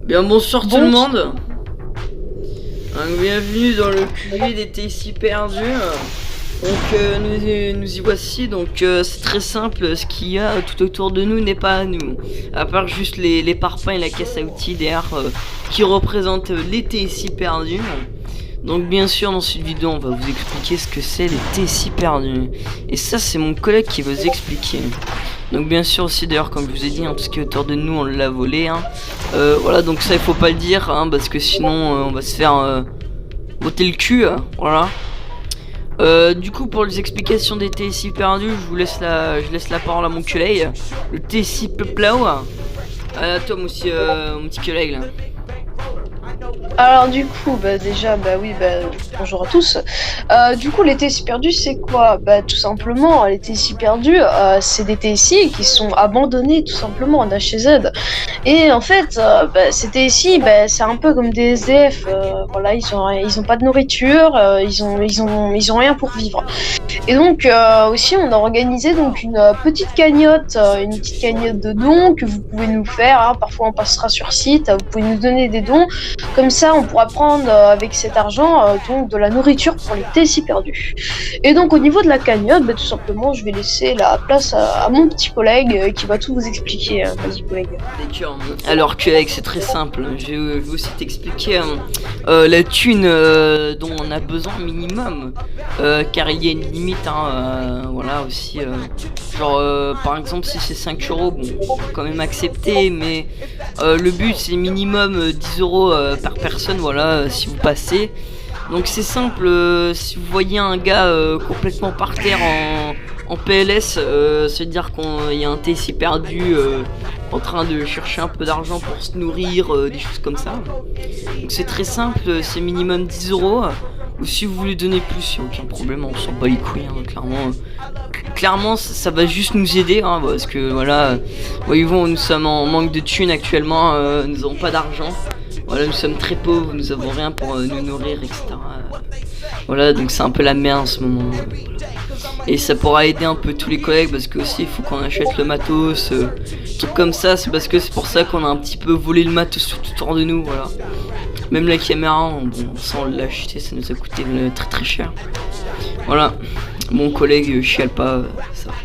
Bien bonsoir tout Bon, le monde. Bienvenue dans le QG des TSI perdus. Nous y voici. C'est très simple. Ce qu'il y a tout autour de nous n'est pas à nous. À part juste les parpaings et la caisse à outils derrière qui représentent les TSI perdus. Donc bien sûr dans cette vidéo on va vous expliquer ce que c'est les TSI perdus. Et ça c'est mon collègue qui va vous expliquer. Donc bien sûr aussi d'ailleurs comme je vous ai dit tout ce qui est autour de nous on l'a volé voilà donc ça il faut pas le dire parce que sinon on va se faire botter le cul voilà. Du coup pour les explications des TSI perdus je laisse la parole à mon collègue, le TSI Peplau. À toi mon petit collègue là. alors du coup, déjà, oui, bonjour à tous. Du coup, les TSI perdus, c'est quoi? Tout simplement, les TSI perdus, c'est des TSI qui sont abandonnés tout simplement en HZ. Et en fait, ces TSI, c'est un peu comme des SDF. Voilà, ils ont pas de nourriture, ils ont rien pour vivre. Et donc aussi, on a organisé donc une petite cagnotte de dons que vous pouvez nous faire. Parfois, on passera sur site. Vous pouvez nous donner des dons. Comme ça, on pourra prendre avec cet argent donc de la nourriture pour les TSI perdus. Et donc, au niveau de la cagnotte, tout simplement, je vais laisser la place à mon petit collègue qui va tout vous expliquer. Vas-y, collègue. D'accord. Alors collègue c'est très simple. Je vais aussi t'expliquer la thune dont on a besoin minimum. Car il y a une limite voilà aussi par exemple si c'est 5 euros bon on peut quand même accepter mais le but c'est minimum 10 euros par personne voilà si vous passez. Donc c'est simple, si vous voyez un gars complètement par terre en PLS, c'est-à-dire qu'il y a un TSI perdu en train de chercher un peu d'argent pour se nourrir, des choses comme ça. Donc c'est très simple, c'est minimum 10 euros. Ou si vous voulez donner plus, il n'y a aucun problème, on s'en bat les couilles, clairement ça va juste nous aider, parce que voilà, voyez-vous, nous sommes en manque de thunes actuellement, nous n'avons pas d'argent. Voilà, nous sommes très pauvres, nous avons rien pour nous nourrir, etc. Voilà, donc c'est un peu la merde en ce moment. Voilà. Et ça pourra aider un peu tous les collègues parce que aussi il faut qu'on achète le matos, trucs comme ça. C'est parce que c'est pour ça qu'on a un petit peu volé le matos tout autour de nous. Voilà. Même la caméra, sans l'acheter, ça nous a coûté très très cher. Voilà, mon collègue chiale pas, ça va.